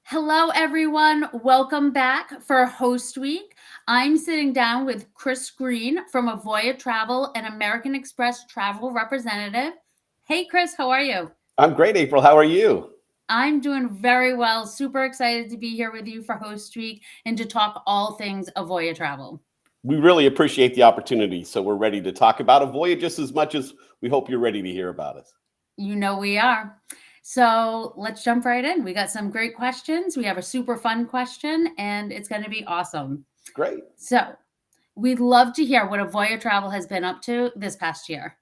Hello, everyone. Welcome back for Host Week. I'm sitting down with Chris Green from Avoya Travel, an American Express travel representative. Hey, Chris, how are you? I'm great, April. How are you? I'm doing very well. Super excited to be here with you for Host Week and to talk all things Avoya Travel. We really appreciate the opportunity. So we're ready to talk about Avoya just as much as we hope you're ready to hear about us. You know we are. So let's jump right in. We got some great questions. We have a super fun question, and it's going to be awesome. Great. So, we'd love to hear what Avoya Travel has been up to this past year.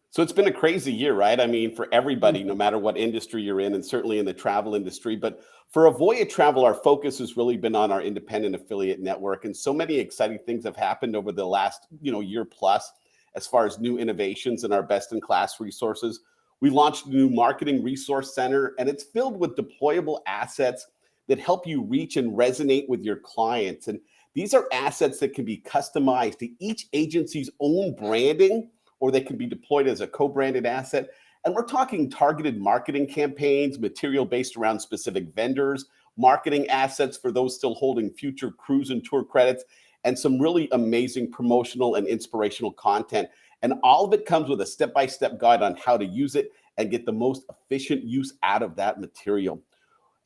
So it's been a crazy year, right? I mean, for everybody, no Mhm. matter what industry you're in, and certainly in the travel industry. But for Avoya Travel, our focus has really been on our independent affiliate network. And so many exciting things have happened over the last, year plus as far as new innovations and our best-in-class resources. We launched a new marketing resource center, and it's filled with deployable assets that help you reach and resonate with your clients. And these are assets that can be customized to each agency's own branding, or they can be deployed as a co-branded asset. And we're talking targeted marketing campaigns, material based around specific vendors, marketing assets for those still holding future cruise and tour credits, and some really amazing promotional and inspirational content. And all of it comes with a step-by-step guide on how to use it and get the most efficient use out of that material.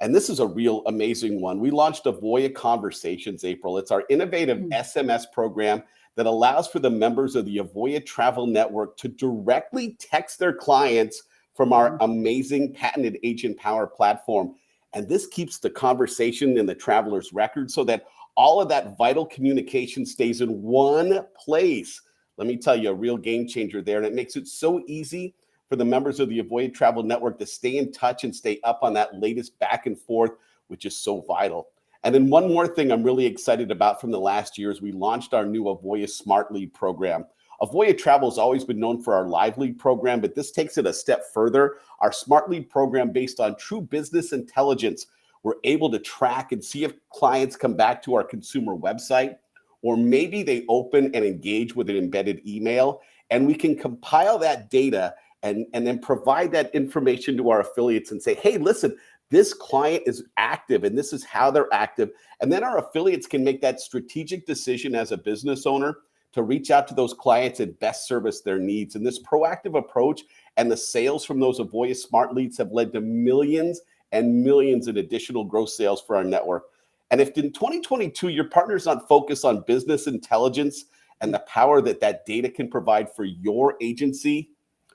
And this is a real amazing one. We launched Avoya Conversations, April. It's our innovative Mm. SMS program that allows for the members of the Avoya Travel Network to directly text their clients from our Mhm. amazing patented Agent Power platform. And this keeps the conversation in the traveler's record so that all of that vital communication stays in one place. Let me tell you, a real game changer there. And it makes it so easy for the members of the Avoya Travel Network to stay in touch and stay up on that latest back and forth, which is so vital. And then one more thing I'm really excited about from the last year is we launched our new Avoya Smart Lead program. Avoya Travel has always been known for our Live Lead program, but this takes it a step further. Our Smart Lead program, based on true business intelligence, we're able to track and see if clients come back to our consumer website, or maybe they open and engage with an embedded email, and we can compile that data and then provide that information to our affiliates and say, hey, listen, this client is active and this is how they're active. And then our affiliates can make that strategic decision as a business owner to reach out to those clients and best service their needs. And this proactive approach and the sales from those Avoya Smart Leads have led to millions and millions in additional gross sales for our network. And if in 2022 your partner's not focused on business intelligence and the power that that data can provide for your agency,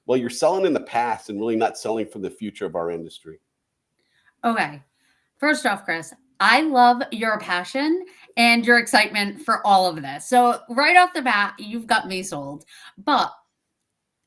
well, you're selling in the past and really not selling for the future of our industry. Okay. First off, Chris, I love your passion and your excitement for all of this. So, right off the bat, you've got me sold. But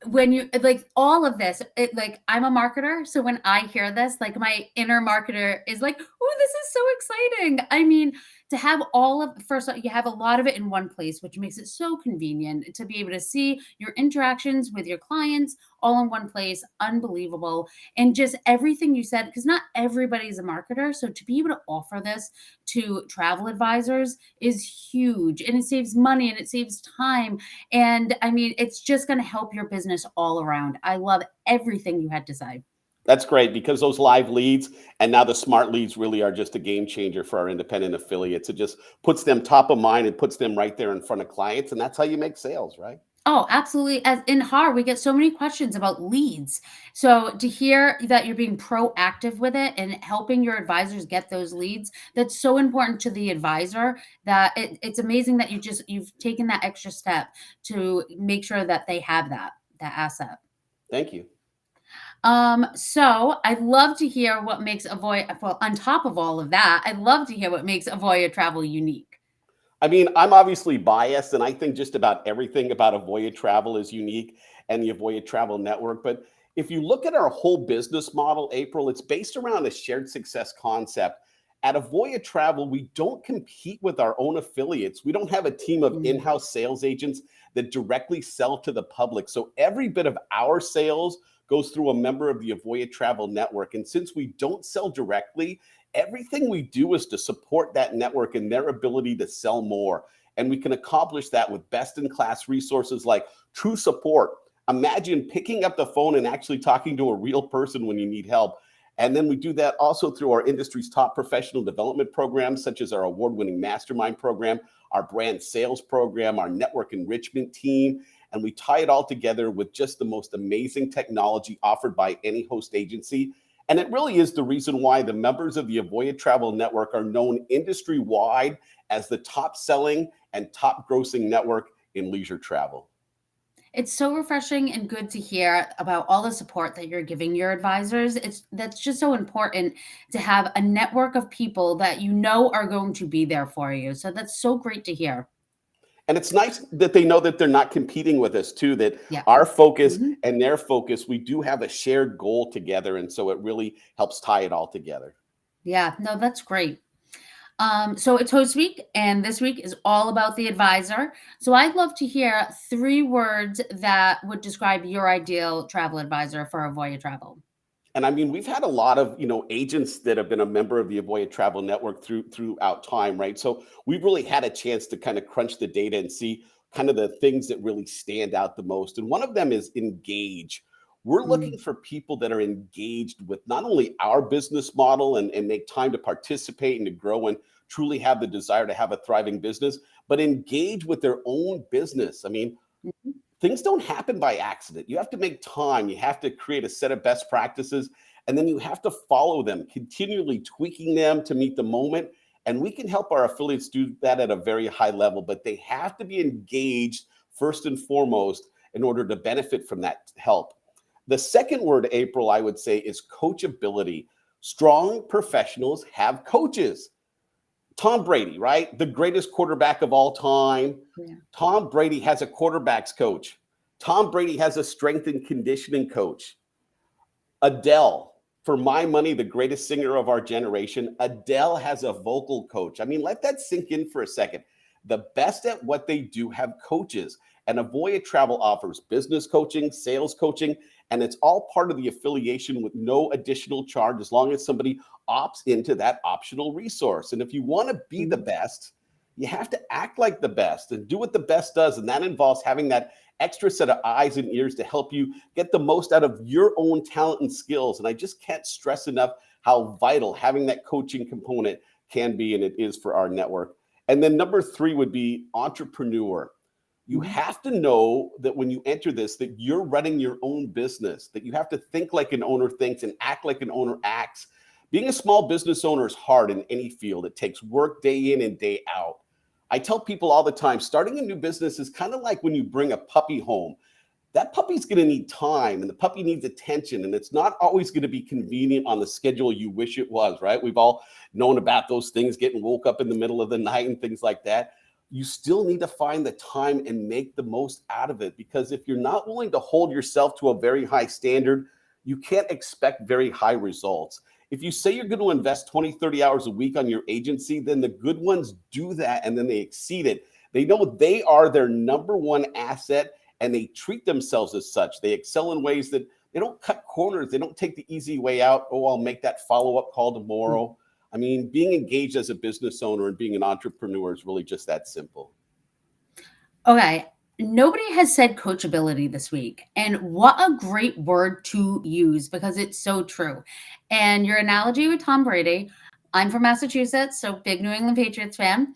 when you like all of this, it like I'm a marketer, so when I hear this, like my inner marketer is like, "Oh, this is so exciting." I mean, to have all of first you have a lot of it in one place, which makes it so convenient to be able to see your interactions with your clients all in one place, unbelievable. And just everything you said, because not everybody's a marketer, so to be able to offer this to travel advisors is huge, and it saves money and it saves time, and I mean, it's just going to help your business all around. I love everything you had to say. That's great because those live leads and now the smart leads really are just a game changer for our independent affiliates. It just puts them top of mind and puts them right there in front of clients. And that's how you make sales, right? Oh, absolutely. As in HAR, we get so many questions about leads. So to hear that you're being proactive with it and helping your advisors get those leads, that's so important to the advisor that it's amazing that you've taken that extra step to make sure that they have that asset. Thank you. So I'd love to hear what makes Avoya, well, on top of all of that, I'd love to hear what makes Avoya Travel unique. I mean, I'm obviously biased, and I think just about everything about Avoya Travel is unique and the Avoya Travel Network. But if you look at our whole business model, April, it's based around a shared success concept. At Avoya Travel, we don't compete with our own affiliates. We don't have a team of Mm. in-house sales agents that directly sell to the public. So every bit of our sales goes through a member of the Avoya Travel Network. And since we don't sell directly, everything we do is to support that network and their ability to sell more. And we can accomplish that with best in class resources like true support. Imagine picking up the phone and actually talking to a real person when you need help. And then we do that also through our industry's top professional development programs, such as our award-winning mastermind program, our brand sales program, our network enrichment team. And we tie it all together with just the most amazing technology offered by any host agency. And it really is the reason why the members of the Avoya Travel Network are known industry-wide as the top selling and top grossing network in leisure travel. It's so refreshing and good to hear about all the support that you're giving your advisors. It's That's just so important to have a network of people that you know are going to be there for you. So that's so great to hear. And it's nice that they know that they're not competing with us too, that Yeah. our focus Mhm. and their focus, we do have a shared goal together. And so it really helps tie it all together. Yeah, no, that's great. So it's host week, and this week is all about the advisor. So I'd love to hear 3 words that would describe your ideal travel advisor for Avoya Travel. And I mean, we've had a lot of, agents that have been a member of the Avoya Travel Network throughout time, right? So we've really had a chance to kind of crunch the data and see kind of the things that really stand out the most. And one of them is engage. We're looking Mm, for people that are engaged with not only our business model and make time to participate and to grow and truly have the desire to have a thriving business, but engage with their own business. I mean, mhm, things don't happen by accident. You have to make time. You have to create a set of best practices, and then you have to follow them, continually tweaking them to meet the moment. And we can help our affiliates do that at a very high level, but they have to be engaged first and foremost in order to benefit from that help. The second word, April, I would say is coachability. Strong professionals have coaches. Tom Brady, right? The greatest quarterback of all time. yeah. Tom Brady has a quarterback's coach. Tom Brady has a strength and conditioning coach. Adele, for my money, the greatest singer of our generation, Adele has a vocal coach. I mean, let that sink in for a second. The best at what they do have coaches. And Avoya Travel offers business coaching, sales coaching, and it's all part of the affiliation with no additional charge as long as somebody opts into that optional resource. And if you want to be the Mhm. best, you have to act like the best and do what the best does. And that involves having that extra set of eyes and ears to help you get the most out of your own talent and skills. And I just can't stress enough how vital having that coaching component can be, and it is for our network. And then number 3 would be entrepreneur. You Mhm. have to know that when you enter this, that you're running your own business, that you have to think like an owner thinks and act like an owner acts. Being a small business owner is hard in any field. It takes work day in and day out. I tell people all the time, starting a new business is kind of like when you bring a puppy home. That puppy's going to need time and the puppy needs attention, and it's not always going to be convenient on the schedule you wish it was, right? We've all known about those things, getting woke up in the middle of the night and things like that. You still need to find the time and make the most out of it, because if you're not willing to hold yourself to a very high standard, you can't expect very high results. If you say you're going to invest 20, 30 hours a week on your agency, then the good ones do that and then they exceed it. They know they are their number one asset, and they treat themselves as such. They excel in ways that they don't cut corners. They don't take the easy way out. Oh, I'll make that follow up call tomorrow. I mean, being engaged as a business owner and being an entrepreneur is really just that simple. Okay. Nobody has said coachability this week. And what a great word to use because it's so true. And your analogy with Tom Brady, I'm from Massachusetts, so big New England Patriots fan.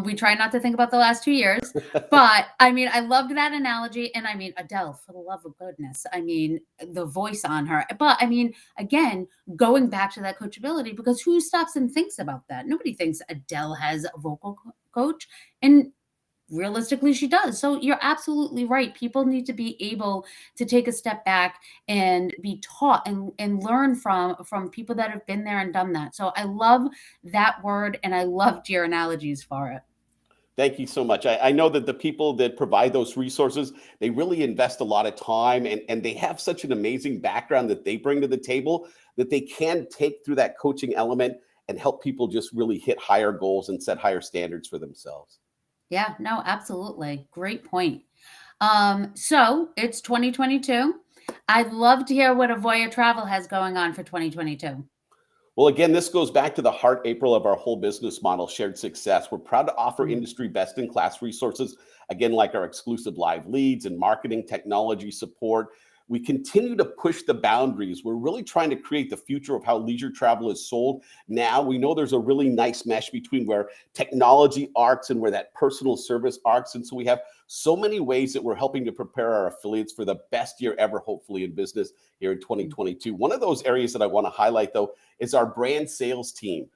We try not to think about the last 2 years, but I mean, I loved that analogy. And I mean, Adele, for the love of goodness, I mean, the voice on her. But I mean, again, going back to that coachability, because who stops and thinks about that? Nobody thinks Adele has a vocal coach. And realistically she does. So you're absolutely right. People need to be able to take a step back and be taught and learn from people that have been there and done that. So I love that word and I loved your analogies for it. Thank you so much. I know that the people that provide those resources, they really invest a lot of time, and they have such an amazing background that they bring to the table that they can take through that coaching element and help people just really hit higher goals and set higher standards for themselves. Yeah, no, absolutely. Great point. So it's 2022. I'd love to hear what Avoya Travel has going on for 2022. Well, again, this goes back to the heart, April, of our whole business model, shared success. We're proud to offer Mm, industry best in class resources, again, like our exclusive live leads and marketing technology support. We continue to push the boundaries. We're really trying to create the future of how leisure travel is sold. Now we know there's a really nice mesh between where technology arcs and where that personal service arcs. And so we have so many ways that we're helping to prepare our affiliates for the best year ever, hopefully, in business here in 2022. One of those areas that I want to highlight, though, is our brand sales team.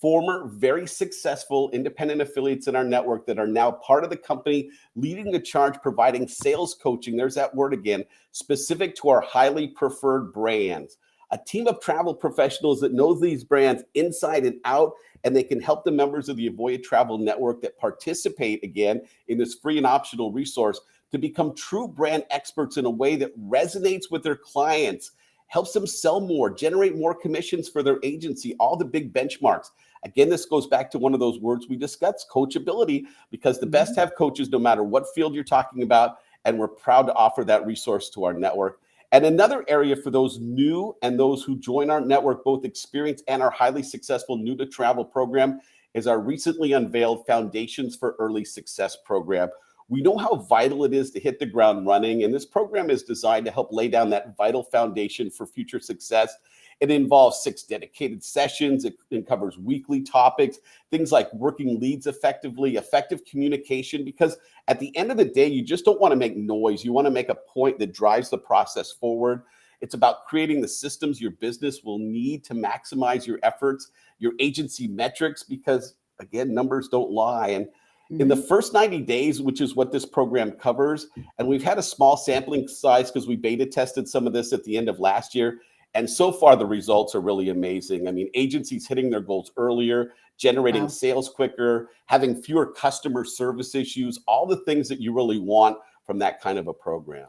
Former very successful independent affiliates in our network that are now part of the company, leading the charge, providing sales coaching. There's that word again, specific to our highly preferred brands. A team of travel professionals that knows these brands inside and out, and they can help the members of the Avoya Travel Network that participate again in this free and optional resource to become true brand experts in a way that resonates with their clients, helps them sell more, generate more commissions for their agency, all the big benchmarks. Again, this goes back to one of those words we discussed, coachability, because the best have coaches no matter what field you're talking about, and we're proud to offer that resource to our network. And another area for those new and those who join our network, both experienced and our highly successful new to travel program, is our recently unveiled Foundations for Early Success program. We know how vital it is to hit the ground running, and this program is designed to help lay down that vital foundation for future success. It involves 6 dedicated sessions. It covers weekly topics, things like working leads effectively, effective communication, because at the end of the day, you just don't want to make noise. You want to make a point that drives the process forward. It's about creating the systems your business will need to maximize your efforts, your agency metrics, because again, numbers don't lie. And in the first 90 days, which is what this program covers, and we've had a small sampling size because we beta tested some of this at the end of last year. And so far, the results are really amazing. I mean, agencies hitting their goals earlier, generating Wow. sales quicker, having fewer customer service issues, all the things that you really want from that kind of a program.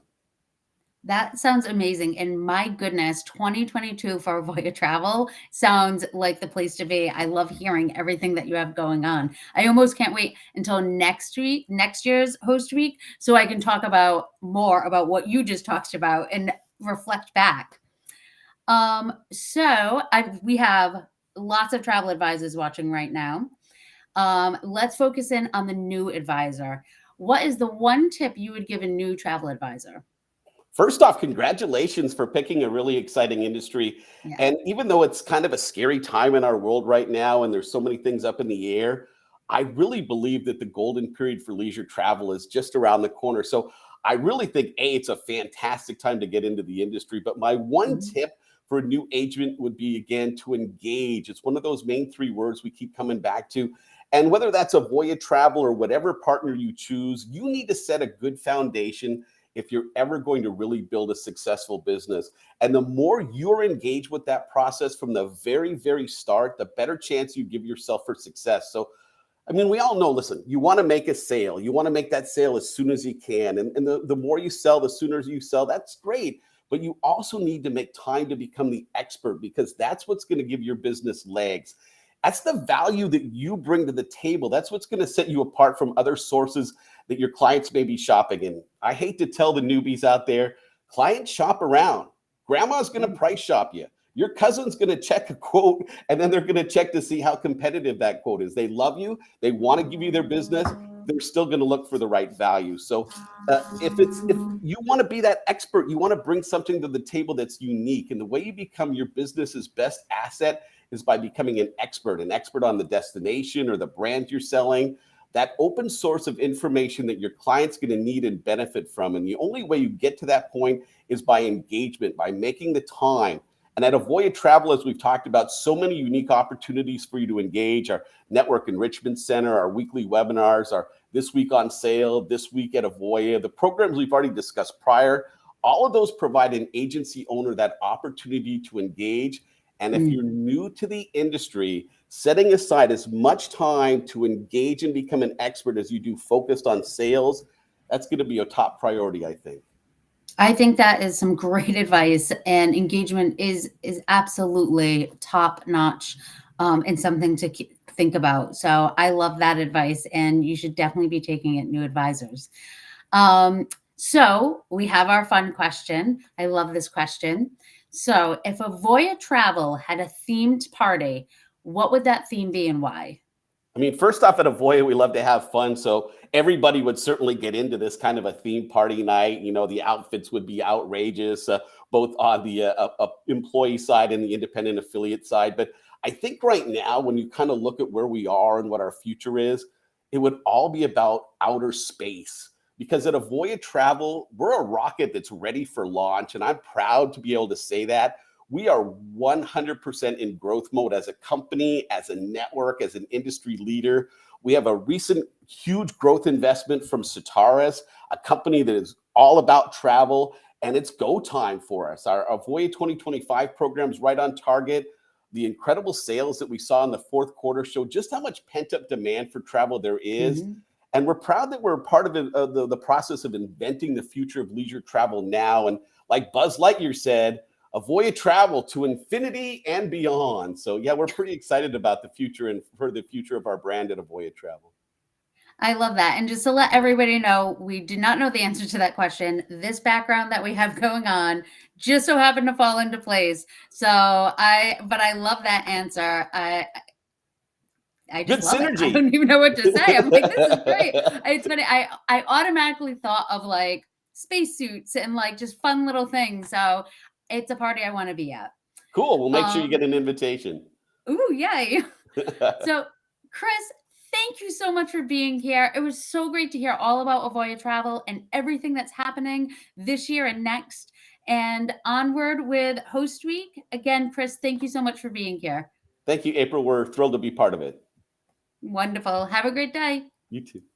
That sounds amazing. And my goodness, 2022 for Avoya Travel sounds like the place to be. I love hearing everything that you have going on. I almost can't wait until next week, next year's host week, so I can talk about more about what you just talked about and reflect back. We have lots of travel advisors watching right now. Let's focus in on the new advisor. What is the one tip you would give a new travel advisor? First off, congratulations for picking a really exciting industry. Yeah. And even though it's kind of a scary time in our world right now, and there's so many things up in the air, I really believe that the golden period for leisure travel is just around the corner. So I really think, A, it's a fantastic time to get into the industry. But my one Mhm. tip for a new agent would be, again, to engage. It's one of those main 3 words we keep coming back to. And whether that's Avoya Travel or whatever partner you choose, you need to set a good foundation if you're ever going to really build a successful business. And the more you're engaged with that process from the very, very start, the better chance you give yourself for success. So, I mean, we all know, listen, you want to make a sale. You want to make that sale as soon as you can. And the more you sell, the sooner you sell. That's great. But you also need to make time to become the expert, because that's what's going to give your business legs. That's the value that you bring to the table. That's what's going to set you apart from other sources that your clients may be shopping in. I hate to tell the newbies out there, clients shop around. Grandma's going to price shop you. Your cousin's going to check a quote, and then they're going to check to see how competitive that quote is. They love you. They want to give you their business. They're still going to look for the right value. So if you want to be that expert, you want to bring something to the table that's unique. And the way you become your business's best asset is by becoming an expert on the destination or the brand you're selling, that open source of information that your client's going to need and benefit from. And the only way you get to that point is by engagement, by making the time. And at Avoya Travel, as we've talked about, so many unique opportunities for you to engage: our network enrichment center, our weekly webinars, our This Week on Sale, This Week at Avoya, the programs we've already discussed prior. All of those provide an agency owner that opportunity to engage. And if you're Mm. new to the industry, setting aside as much time to engage and become an expert as you do focused on sales, that's going to be a top priority, I think. I think that is some great advice, and engagement is absolutely top notch, and something to think about. So I love that advice, and you should definitely be taking it, new advisors. So we have our fun question. I love this question. So if Avoya Travel had a themed party, what would that theme be and why? I mean, first off, at Avoya, we love to have fun. So everybody would certainly get into this kind of a theme party night. You know, the outfits would be outrageous, both on the employee side and the independent affiliate side. But I think right now, when you kind of look at where we are and what our future is, it would all be about outer space. Because at Avoya Travel, we're a rocket that's ready for launch. And I'm proud to be able to say that we are 100% in growth mode as a company, as a network, as an industry leader. We have a recent huge growth investment from Citaris, a company that is all about travel, and it's go time for us. Our Avoya 2025 program is right on target. The incredible sales that we saw in the fourth quarter show just how much pent up demand for travel there is. Mhm. And we're proud that we're part of the process of inventing the future of leisure travel now. And like Buzz Lightyear said, Avoya Travel to infinity and beyond. So yeah, we're pretty excited about the future and for the future of our brand at Avoya Travel. I love that. And just to let everybody know, we do not know the answer to that question. This background that we have going on just so happened to fall into place. But I love that answer. I Good just love it. I synergy. don't even know what to say. I'm like, this is great. It's funny. I automatically thought of like spacesuits and like just fun little things. So it's a party I want to be at. Cool. We'll make sure you get Um, an invitation. ooh, yay. So, Chris, thank you so much for being here. It was so great to hear all about Avoya Travel and everything that's happening this year and next. And onward with Host Week. Again, Chris, thank you so much for being here. Thank you, April. We're thrilled to be part of it. Wonderful. Have a great day. You too.